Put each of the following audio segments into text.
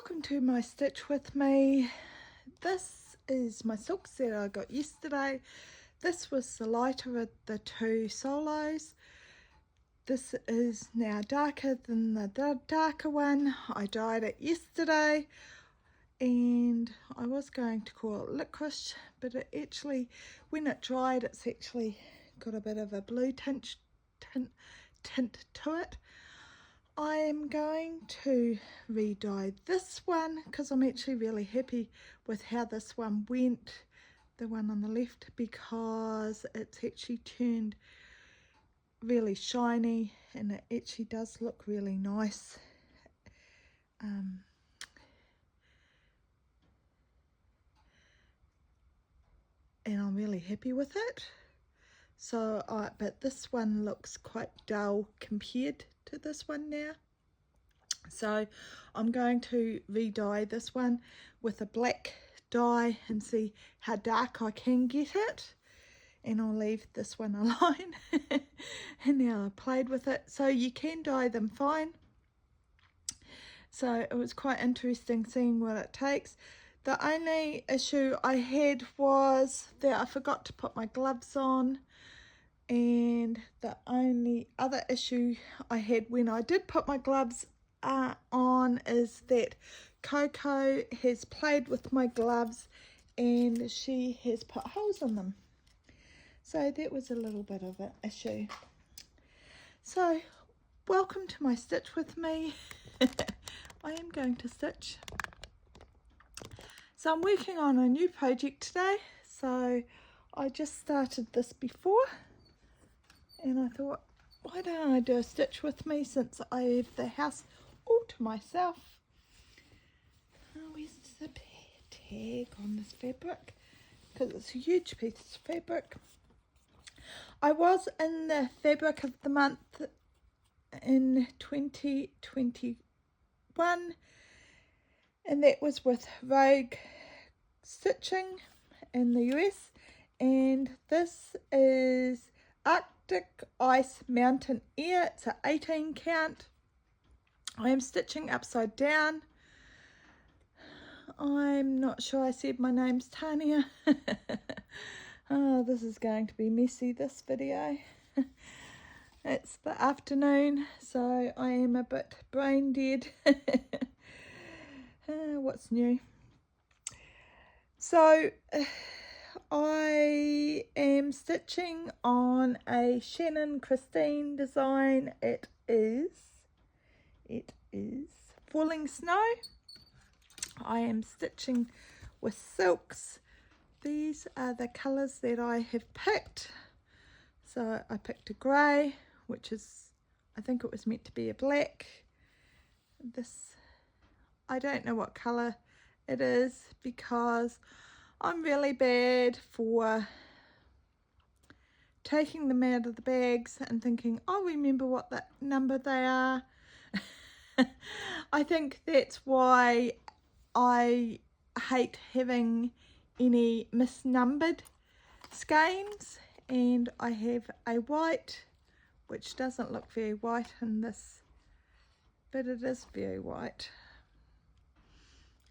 Welcome to my stitch with me. This is my silks that I got yesterday. This was the lighter of the two solos. This is now darker than the darker one. I dyed it yesterday and I was going to call it licorice, but it actually, when it dried, it's actually got a bit of a blue tint to it. I am going to re-dye this one because I'm actually really happy with how this one went, the one on the left, because it's actually turned really shiny and it actually does look really nice. And I'm really happy with it. So, but this one looks quite dull compared to this one now. So I'm going to re-dye this one with a black dye and see how dark I can get it. And I'll leave this one alone. And now I played with it. So you can dye them fine. So it was quite interesting seeing what it takes. The only issue I had was that I forgot to put my gloves on. And the only other issue I had when I did put my gloves on is that Coco has played with my gloves and she has put holes in them. So that was a little bit of an issue. So welcome to my stitch with me. I am going to stitch. So I'm working on a new project today. So I just started this before. And I thought, why don't I do a stitch with me since I have the house all to myself. Oh, where's the tag on this fabric? Because it's a huge piece of fabric. I was in the fabric of the month in 2021. And that was with Rogue Stitching in the US. And this is Arctic Ice Mountain Air. It's an 18 count. I am stitching upside down. I'm not sure I said my name's Tania. Oh, this is going to be messy, this video. It's the afternoon, so I am a bit brain dead. What's new? So I am stitching on a Shannon Christine design. It is Falling Snow. I am stitching with silks. These are the colours that I have picked. So I picked a grey, which is, I think it was meant to be a black. This, I don't know what colour it is because I'm really bad for taking them out of the bags and thinking, I'll remember what that number they are. I think that's why I hate having any misnumbered skeins. And I have a white, which doesn't look very white in this, but it is very white.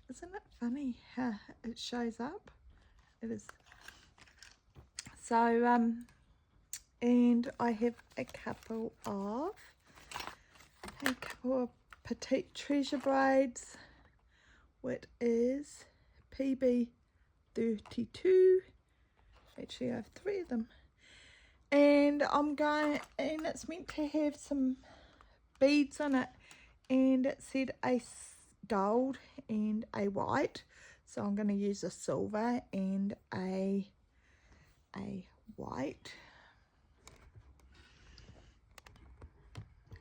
Isn't it funny how it shows up? It is. So, and I have a couple of petite treasure braids, which is PB32. Actually, I have 3 of them. And I'm going, and it's meant to have some beads on it, and it said a gold and a white, so I'm going to use a silver and a white.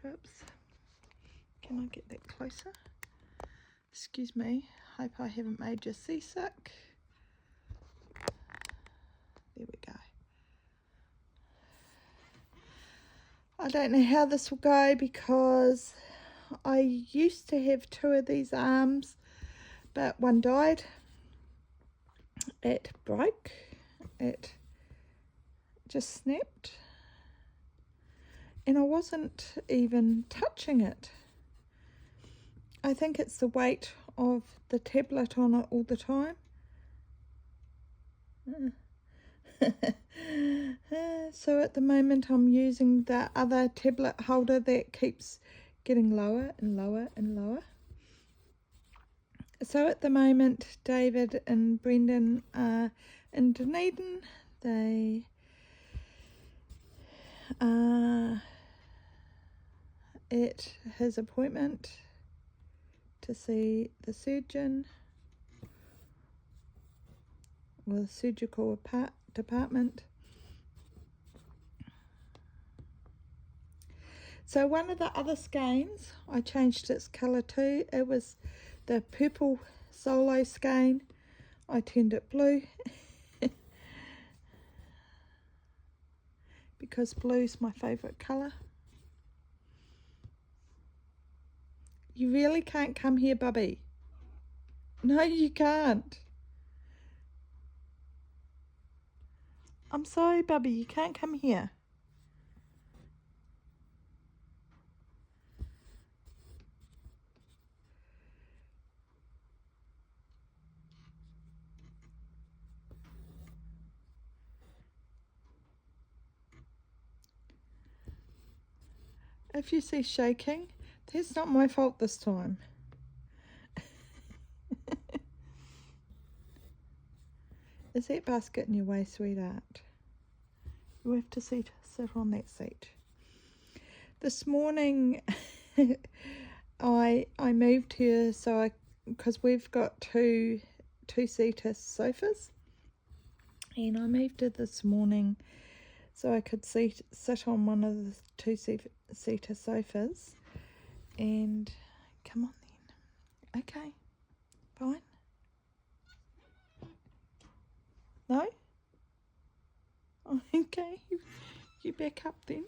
Oops, can I get that closer? Excuse me, hope I haven't made you seasick. There we go. I don't know how this will go because I used to have 2 of these arms, but one died. It broke. It just snapped. And I wasn't even touching it. I think it's the weight of the tablet on it all the time. So at the moment I'm using the other tablet holder that keeps getting lower and lower and lower. So at the moment David and Brendan are in Dunedin. They are at his appointment to see the surgeon, or the surgical department. So one of the other skeins, I changed its colour too. It was the purple solo skein. I turned it blue because blue's my favourite colour. You really can't come here, Bubby. No, you can't. I'm sorry, Bubby, you can't come here. If you see shaking, that's not my fault this time. Is that basket in your way, sweetheart? You have to sit on that seat. This morning I moved here because we've got two-seater sofas, and I moved it this morning so I could sit on one of the two-seater sofas. And come on then. Okay, fine. No? Okay, you back up then.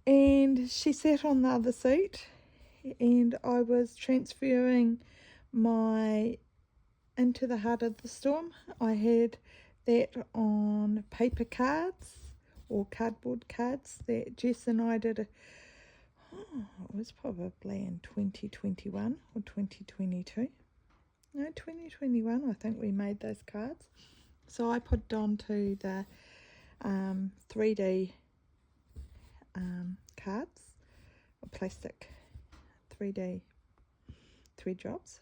And she sat on the other seat, and I was transferring Into the Heart of the Storm. I had that on paper cards or cardboard cards that Jess and I did. It was probably in 2021 or 2022. No, 2021 I think we made those cards. So I put it onto the 3D cards, or plastic 3D 3 drops.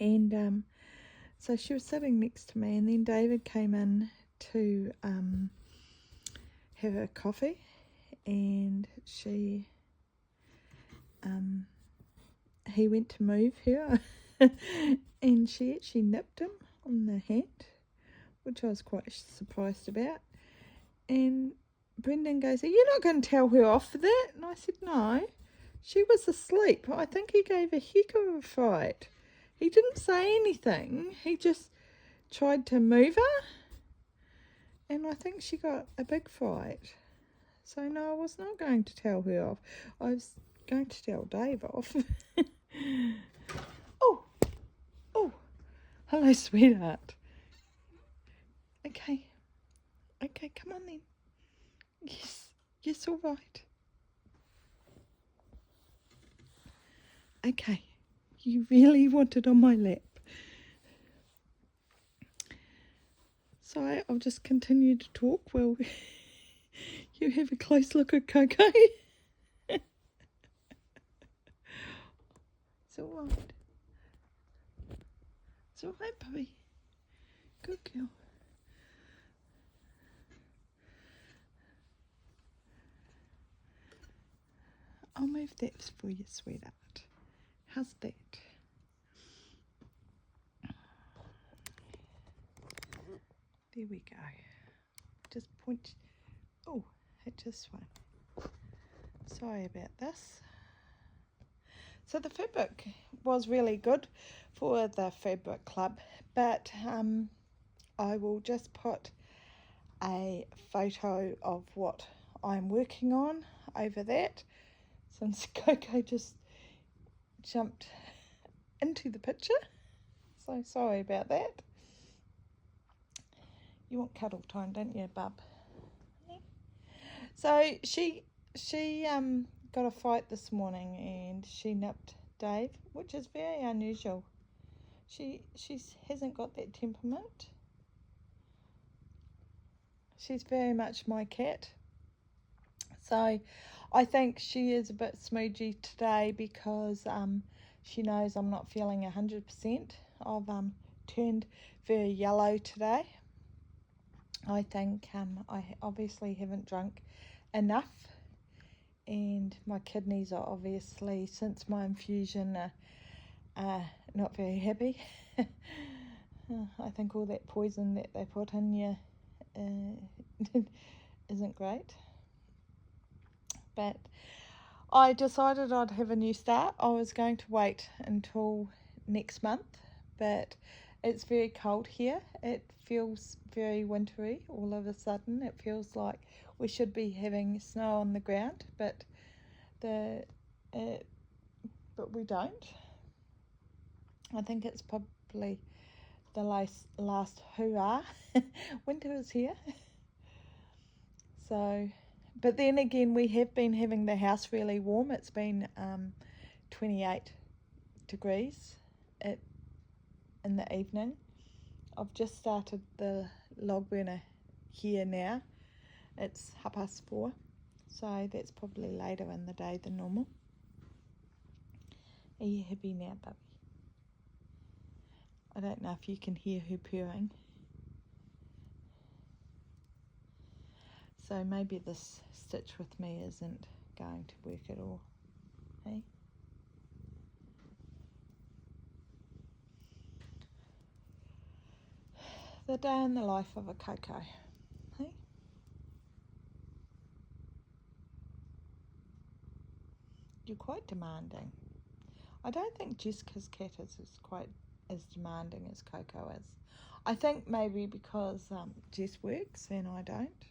And so she was sitting next to me, and then David came in to have a coffee, and he went to move her and she actually nipped him on the hand, which I was quite surprised about. And Brendan goes, "Are you not going to tell her off for that?" And I said, "No, she was asleep. I think he gave a heck of a fright. He didn't say anything. He just tried to move her, and I think she got a big fright. So no, I was not going to tell her off. I was going to tell Dave off." Oh, hello, sweetheart. Okay, come on then. Yes, all right. Okay, you really want it on my lap. So I'll just continue to talk while you have a close look at Coco. It's all right. It's all right, puppy. Good girl. I'll move that for you, sweetheart. How's that? There we go. Just point. Oh, it just swung. Sorry about this. So the fabric was really good for the fabric club, but I will just put a photo of what I'm working on over that, since Coco just jumped into the picture. So sorry about that. You want cuddle time, don't you, bub? So she got a fight this morning and she nipped Dave, which is very unusual. She hasn't got that temperament. She's very much my cat. So I think she is a bit smoochy today because she knows I'm not feeling 100%. I've turned very yellow today. I think I obviously haven't drunk enough, and my kidneys are obviously, since my infusion, not very happy. I think all that poison that they put in you isn't great. But I decided I'd have a new start. I was going to wait until next month, but it's very cold here. It feels very wintry all of a sudden. It feels like we should be having snow on the ground, but we don't. I think it's probably the last hurrah. Winter is here. So, but then again, we have been having the house really warm. It's been 28 degrees in the evening. I've just started the log burner here now. It's 4:30, so that's probably later in the day than normal. Are you happy now, puppy? I don't know if you can hear her purring. So maybe this stitch with me isn't going to work at all, hey? The day in the life of a Coco, hey? You're quite demanding. I don't think Jessica's cat is quite as demanding as Coco is. I think maybe because Jess works and I don't.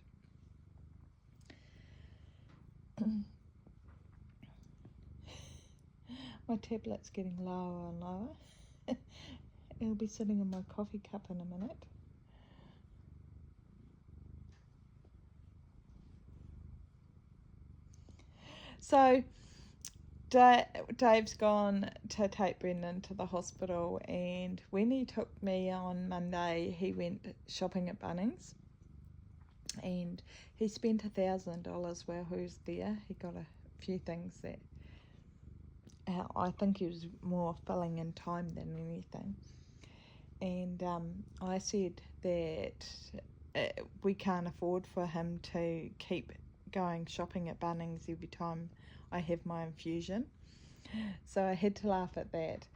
My tablet's getting lower and lower. It'll be sitting in my coffee cup in a minute. So Dave's gone to take Brendan to the hospital, and when he took me on Monday, he went shopping at Bunnings, and he spent $1,000 while he was there. He got a few things that I think he was more filling in time than anything. And I said that we can't afford for him to keep going shopping at Bunnings every time I have my infusion. So I had to laugh at that.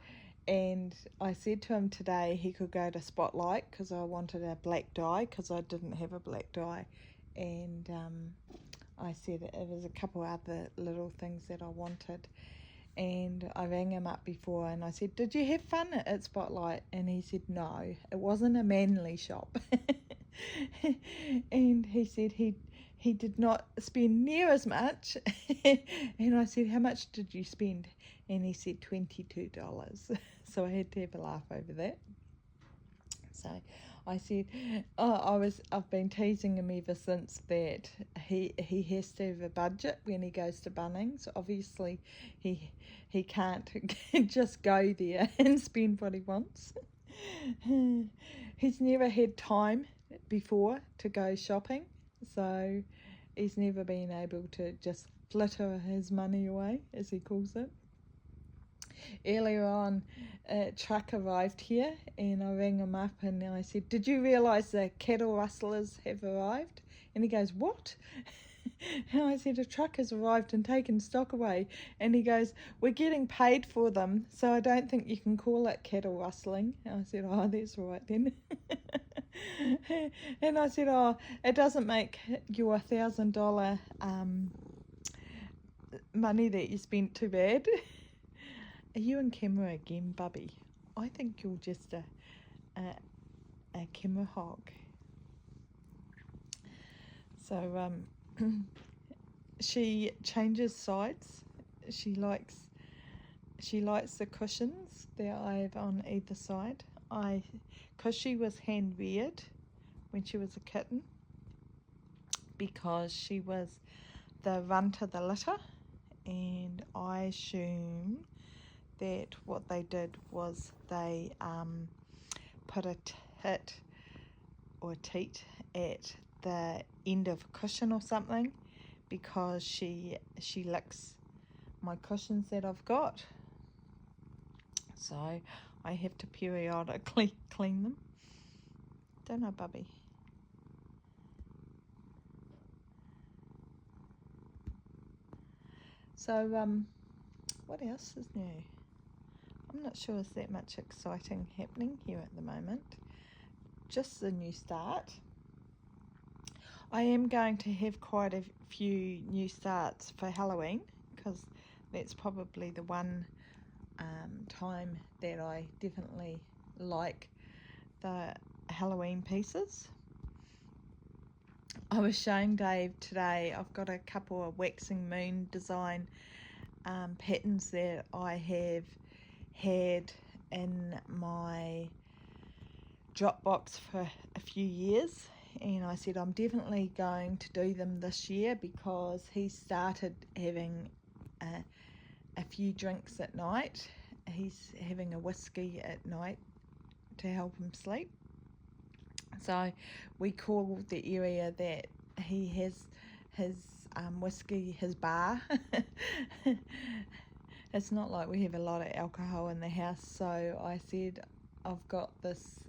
And I said to him today he could go to Spotlight because I wanted a black dye because I didn't have a black dye. And I said it was a couple other little things that I wanted. And I rang him up before and I said, did you have fun at Spotlight? And he said, no, it wasn't a manly shop. And he said he did not spend near as much. And I said, how much did you spend? And he said $22. So I had to have a laugh over that. So I said, I've been teasing him ever since that he has to have a budget when he goes to Bunnings. Obviously he can't just go there and spend what he wants. He's never had time before to go shopping, so he's never been able to just flitter his money away, as he calls it. Earlier on, a truck arrived here and I rang him up and I said, did you realise the cattle rustlers have arrived? And he goes, what? And I said, a truck has arrived and taken stock away. And he goes, we're getting paid for them, so I don't think you can call it cattle rustling. And I said, oh, that's all right then. And I said, oh, it doesn't make your $1,000 money that you spent too bad. Are you in camera again, Bubby? I think you're just a camera hog. So she changes sides. She likes the cushions that I have on either side. Because she was hand reared when she was a kitten, because she was the runt of the litter, and I assume that what they did was they put a tit or a teat at the end of a cushion or something, because she licks my cushions that I've got, so I have to periodically clean them. Don't know, Bubby? So what else is new? I'm not sure there's that much exciting happening here at the moment. Just the new start. I am going to have quite a few new starts for Halloween, because that's probably the one time that I definitely like the Halloween pieces. I was showing Dave today, I've got a couple of waxing moon design patterns that I have had in my drop box for a few years, and I said I'm definitely going to do them this year, because he started having a few drinks at night. He's having a whiskey at night to help him sleep. So we call the area that he has his whiskey his bar. It's not like we have a lot of alcohol in the house, so I said I've got this,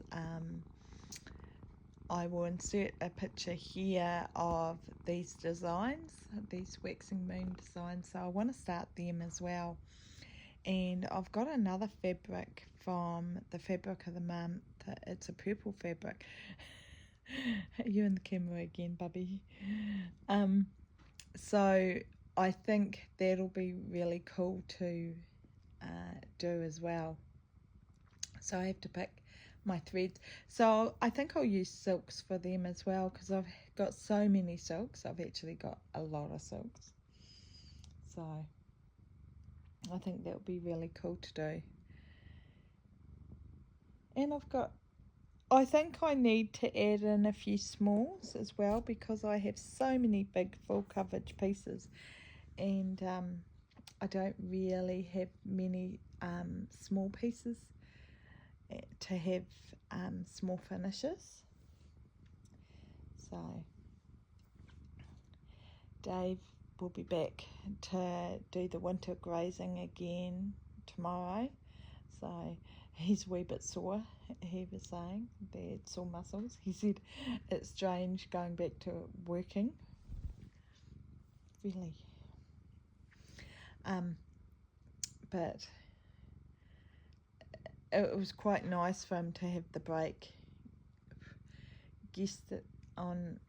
I will insert a picture here of these designs, these waxing moon designs, so I want to start them as well. And I've got another fabric from the Fabric of the Month. It's a purple fabric. You in the camera again, Bubby. So I think that'll be really cool to do as well. So I have to pick my threads. So I think I'll use silks for them as well, because I've got so many silks. I've actually got a lot of silks. So I think that would be really cool to do. And I think I need to add in a few smalls as well, because I have so many big full coverage pieces, and I don't really have many small pieces to have small finishes. So Dave will be back to do the winter grazing again tomorrow, so he's a wee bit sore. He was saying they're sore muscles. He said it's strange going back to working, really. But it was quite nice for him to have the break. Guessed it on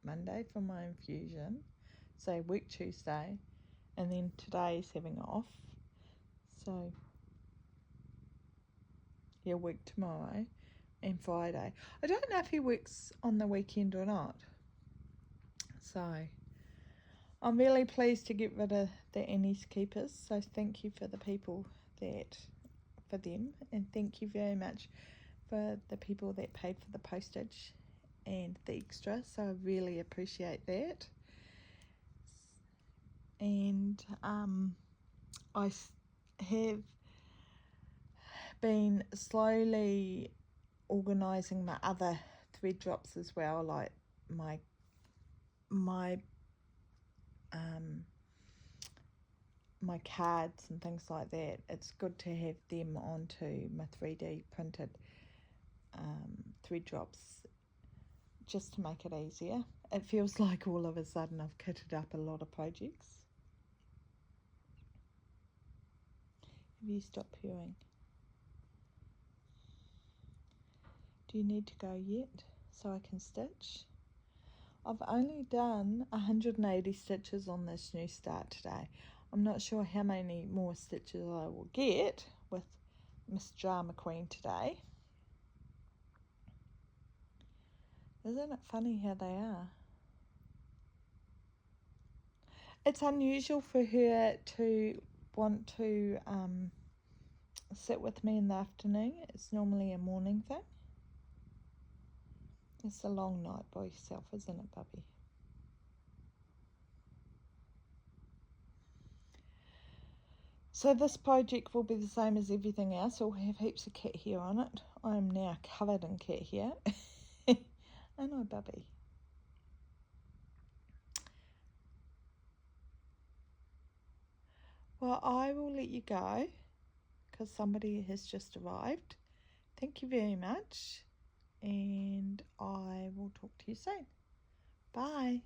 Monday for my infusion, so work Tuesday, and then today's having off, so he'll work tomorrow and Friday. I don't know if he works on the weekend or not, so I'm really pleased to get rid of the Annie's keepers. So thank you for the people for them, and thank you very much for the people that paid for the postage and the extra, so I really appreciate that. And I have been slowly organising my other thread drops as well, like my cards and things like that. It's good to have them onto my 3D printed thread drops, just to make it easier. It feels like all of a sudden I've kitted up a lot of projects. Have you stopped purring? Do you need to go yet so I can stitch? I've only done 180 stitches on this new start today. I'm not sure how many more stitches I will get with Miss Drama Queen today. Isn't it funny how they are? It's unusual for her to want to sit with me in the afternoon. It's normally a morning thing. It's a long night by yourself, isn't it, Bubby? So this project will be the same as everything else. It'll have heaps of cat hair on it. I am now covered in cat hair. I know, Bubby. Well, I will let you go because somebody has just arrived. Thank you very much, and I will talk to you soon. Bye.